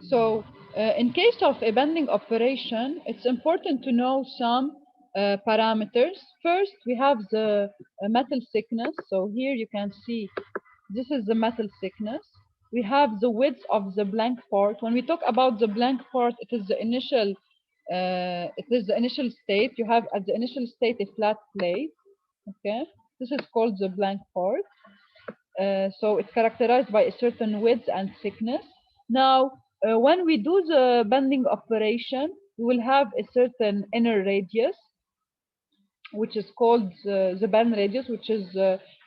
So, in case of a bending operation, it's important to know some parameters. First, we have the metal thickness. So here you can see this is the metal thickness. We have the width of the blank part. When we talk about the blank part, it is the initial state. You have at the initial state a flat plate. Okay, this is called the blank part. So it's characterized by a certain width and thickness. Now, when we do the bending operation, we will have a certain inner radius, which is called the bend radius, which is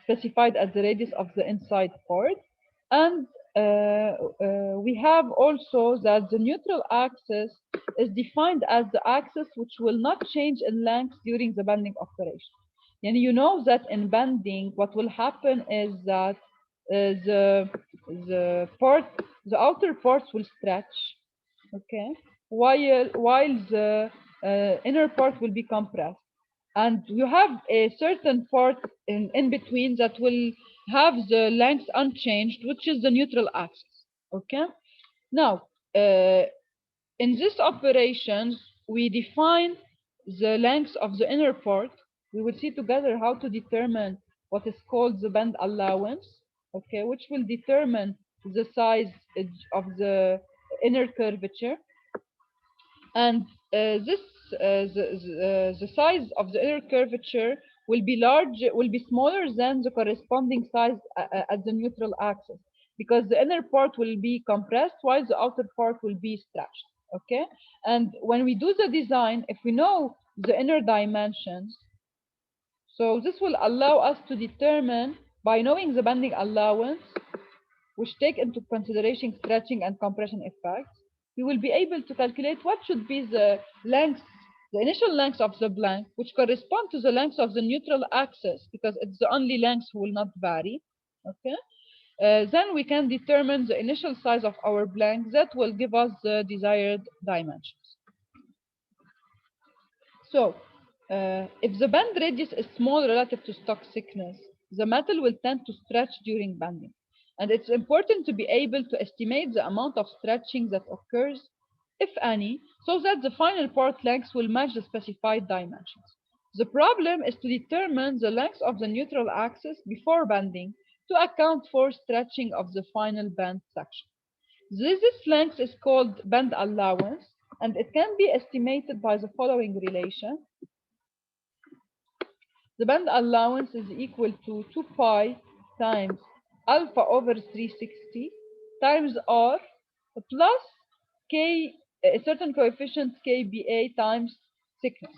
specified as the radius of the inside part. And we have also that the neutral axis is defined as the axis which will not change in length during the bending operation. And you know that in bending, what will happen is that the the part, the outer parts will stretch, okay, while the inner part will be compressed, and you have a certain part in between that will have the length unchanged, which is the neutral axis. Okay. Now, uh, in this operation, we define the length of the inner part. We will see together how to determine what is called the bend allowance, okay, which will determine the size of the inner curvature. And this the size of the inner curvature will be smaller than the corresponding size at the neutral axis, because the inner part will be compressed while the outer part will be stretched. Okay. And when we do the design, if we know the inner dimensions, so this will allow us to determine, by knowing the bending allowance, which take into consideration stretching and compression effects, we will be able to calculate what should be the length, the initial length of the blank, which correspond to the length of the neutral axis, because it's the only length will not vary. Okay. Then we can determine the initial size of our blank that will give us the desired dimensions. So, if the bend radius is small relative to stock thickness, the metal will tend to stretch during bending. And it's important to be able to estimate the amount of stretching that occurs, if any, so that the final part length will match the specified dimensions. The problem is to determine the length of the neutral axis before bending to account for stretching of the final bend section. This length is called bend allowance, and it can be estimated by the following relation. The band allowance is equal to 2 pi times alpha over 360 times r plus k, a certain coefficient kba times thickness.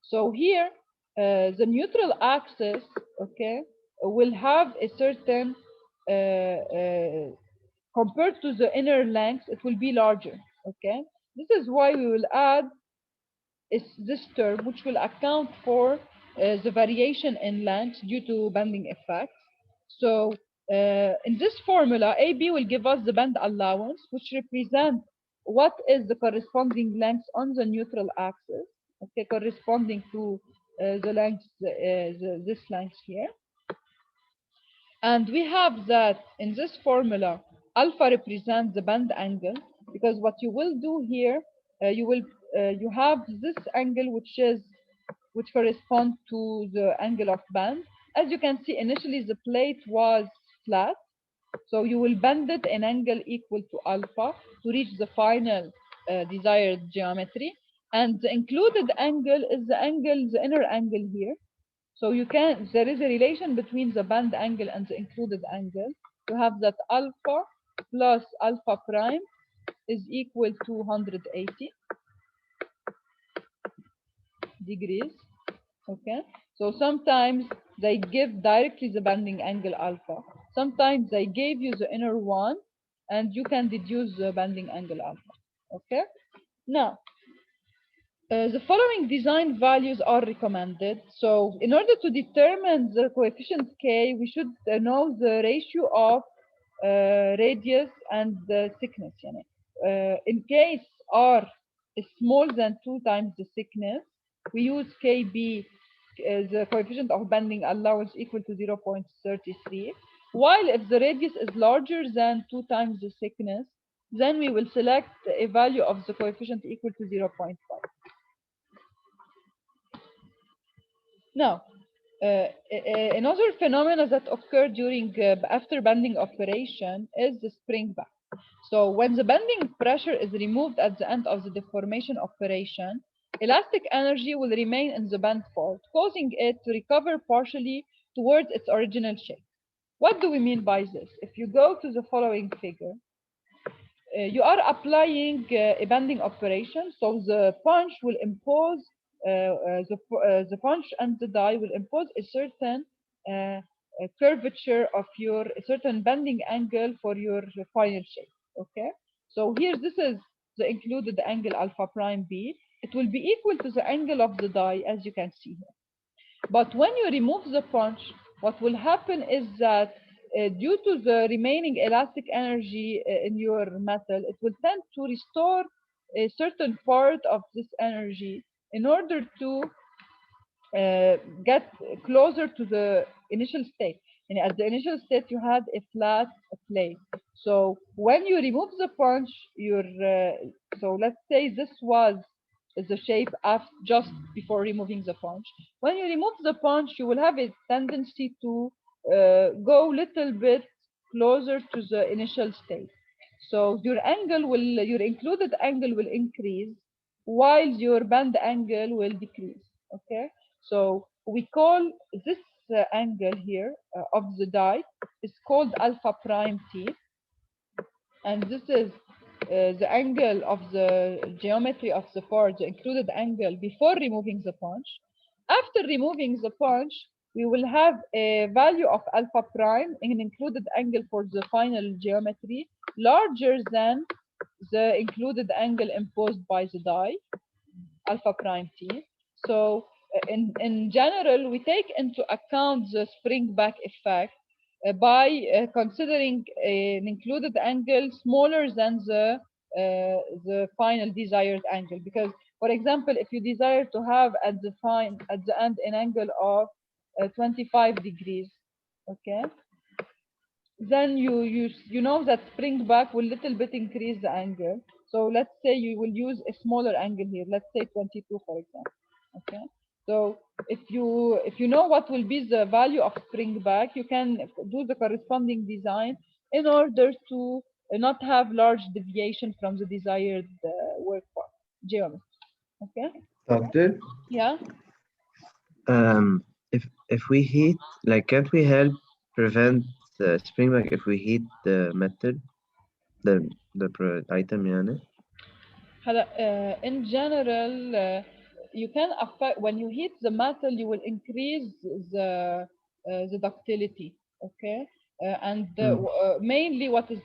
So here, the neutral axis, okay, will have a certain, compared to the inner length, it will be larger. Okay, this is why we will add is this term, which will account for the variation in length due to bending effects. So in this formula, AB will give us the bend allowance, which represents what is the corresponding length on the neutral axis, okay, corresponding to the length, this length here. And we have that in this formula, alpha represents the bend angle, because what you will do here, you have this angle which corresponds to the angle of bend. As you can see, initially the plate was flat, so you will bend it an angle equal to alpha to reach the final desired geometry. And the included angle is the inner angle here. So there is a relation between the bend angle and the included angle. You have that alpha plus alpha prime is equal to 180 degrees. Okay. So sometimes they give directly the bending angle alpha. Sometimes they gave you the inner one, and you can deduce the bending angle alpha. Okay. Now, the following design values are recommended. So in order to determine the coefficient K, we should know the ratio of radius and the thickness. In case R is small than 2 times the thickness, we use KB, the coefficient of bending allowance, equal to 0.33. While if the radius is larger than 2 times the thickness, then we will select a value of the coefficient equal to 0.5. Now, another phenomena that occur during after bending operation is the spring back. So when the bending pressure is removed at the end of the deformation operation, elastic energy will remain in the bent part, causing it to recover partially towards its original shape. What do we mean by this? If you go to the following figure, you are applying a bending operation, so the punch will impose the punch and the die will impose a certain curvature of your a certain bending angle for your final shape. Okay, so here this is the included angle alpha prime b. It will be equal to the angle of the die, as you can see here. But when you remove the punch, what will happen is that due to the remaining elastic energy in your metal, it will tend to restore a certain part of this energy in order to get closer to the initial state. And at the initial state, you had a flat plate. So when you remove the punch, so let's say this was the shape just before removing the punch. When you remove the punch, you will have a tendency to go little bit closer to the initial state. So your included angle will increase while your bend angle will decrease. Okay. So we call this angle here of the die is called alpha prime t, and this is the angle of the geometry of the part, the included angle before removing the punch. After removing the punch, we will have a value of alpha prime, an included angle for the final geometry, larger than the included angle imposed by the die, alpha prime t. So in general, we take into account the spring back effect by considering an included angle smaller than the final desired angle. Because, for example, if you desire to have at the end an angle of 25 degrees, okay, then you know that spring back will little bit increase the angle. So let's say you will use a smaller angle here. Let's say 22, for example. Okay. So if you know what will be the value of spring back, you can do the corresponding design in order to not have large deviation from the desired work part geometry. Okay. Doctor, Yeah. if we heat, like, can't we help prevent the spring back if we heat the metal, the item, يعني? In general, you can affect when you heat the metal, you will increase the ductility. Okay, and Mm. mainly what is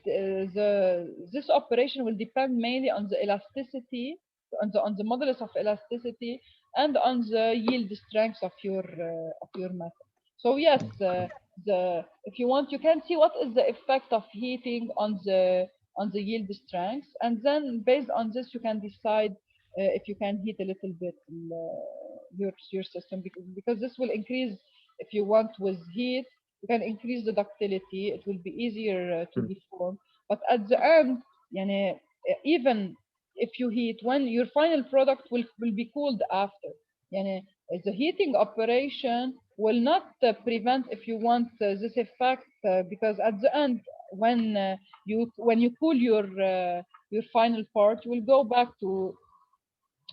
this operation will depend mainly on the elasticity, on the modulus of elasticity, and on the yield strength of your metal. So yes, the if you want, you can see what is the effect of heating on the yield strength, and then based on this you can decide if you can heat a little bit your system, because this will increase, if you want with heat you can increase the ductility, it will be easier to Mm. deform. But at the end, يعني, even if you heat, when your final product will be cooled after, يعني, the heating operation will not prevent, if you want, this effect, because at the end when you cool your final part, you will go back to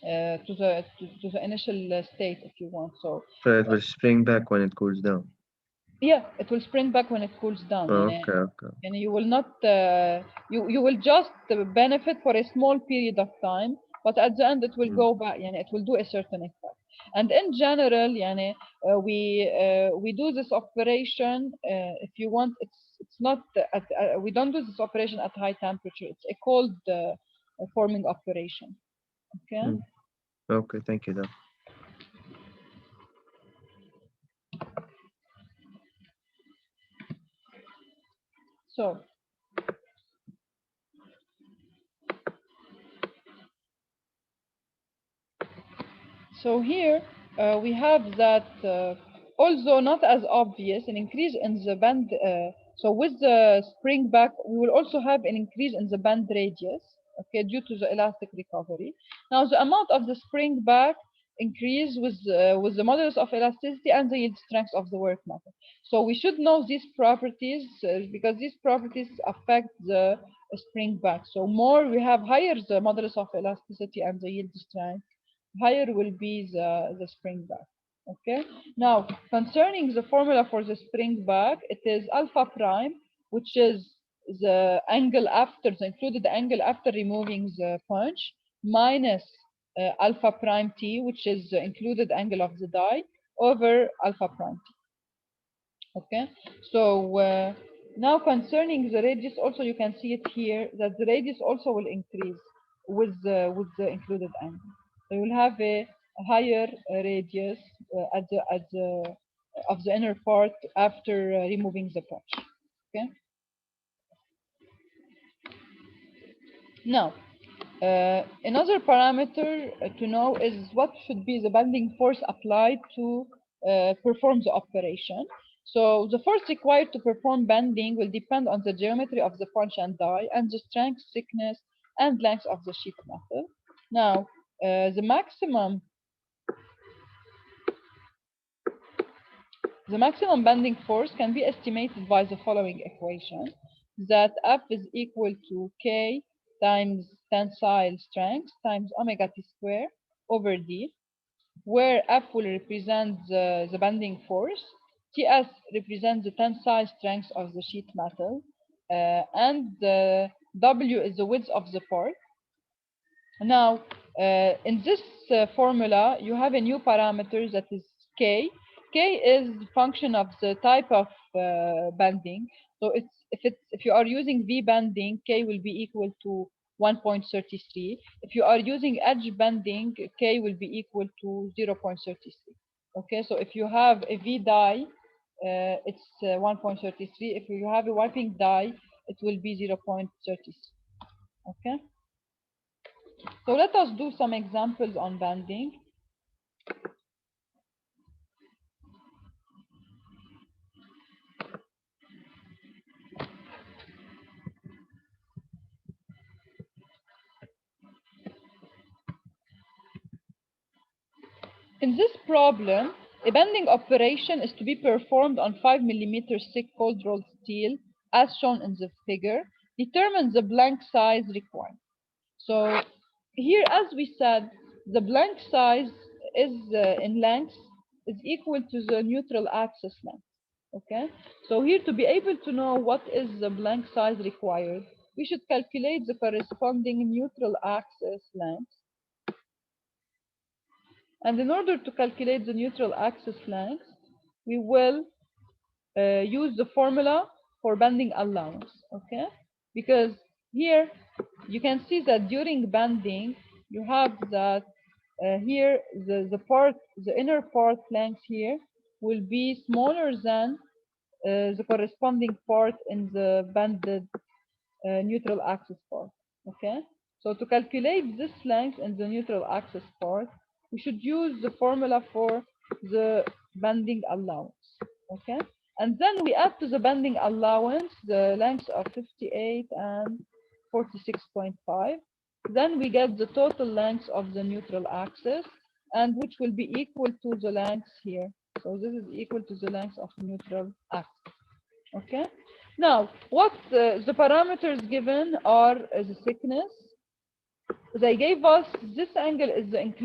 the initial state if you want. So So it will spring back when it cools down. yeah, it will spring back when it cools down. Okay, okay. And you will not you will just benefit for a small period of time, but at the end it will Mm. go back, and it will do a certain effect. And in general, يعني, we do this operation, if you want, it's not at we don't do this operation at high temperature. It's a cold forming operation. Okay. Mm. Okay, thank you, Doc. So So here we have that, although not as obvious, an increase in the band So with the spring back, we will also have an increase in the band radius, okay, due to the elastic recovery. Now the amount of the spring back increase with the modulus of elasticity and the yield strength of the work matter. So we should know these properties because these properties affect the spring back. So more we have higher the modulus of elasticity and the yield strength, higher will be the spring back. Okay. Now concerning the formula for the spring back, it is alpha prime, which is the angle after the included angle after removing the punch, minus alpha prime t, which is the included angle of the die, over alpha prime t. Okay, so now concerning the radius, also you can see it here that the radius also will increase with the included angle. So you will have a higher radius at the of the inner part after removing the punch. Okay. Now, another parameter to know is what should be the bending force applied to perform the operation. So the force required to perform bending will depend on the geometry of the punch and die and the strength, thickness, and length of the sheet metal. Now, the maximum bending force can be estimated by the following equation, that F is equal to K times tensile strength times omega T square over D, where F will represent the bending force, TS represents the tensile strength of the sheet metal, and W is the width of the part. Now, in this formula, you have a new parameter that is K. K is the function of the type of bending. So if you are using V bending, K will be equal to 1.33. If you are using edge bending, K will be equal to 0.33. Okay, so if you have a V die, it's 1.33. If you have a wiping die, it will be 0.33. Okay. So let us do some examples on bending. In this problem, a bending operation is to be performed on 5 mm thick cold rolled steel, as shown in the figure. Determine the blank size required. So here, as we said, the blank size is in length is equal to the neutral axis length. Okay, so here to be able to know what is the blank size required, we should calculate the corresponding neutral axis length. And in order to calculate the neutral axis length, we will use the formula for bending allowance, okay? Because here you can see that during bending, you have that here the inner part length here will be smaller than the corresponding part in the bended neutral axis part, okay? So to calculate this length in the neutral axis part, we should use the formula for the bending allowance, okay? And then we add to the bending allowance the lengths of 58 and 46.5. Then we get the total length of the neutral axis, and which will be equal to the length here. So this is equal to the length of the neutral axis, okay? Now, what the parameters given are the thickness. They gave us this angle is the include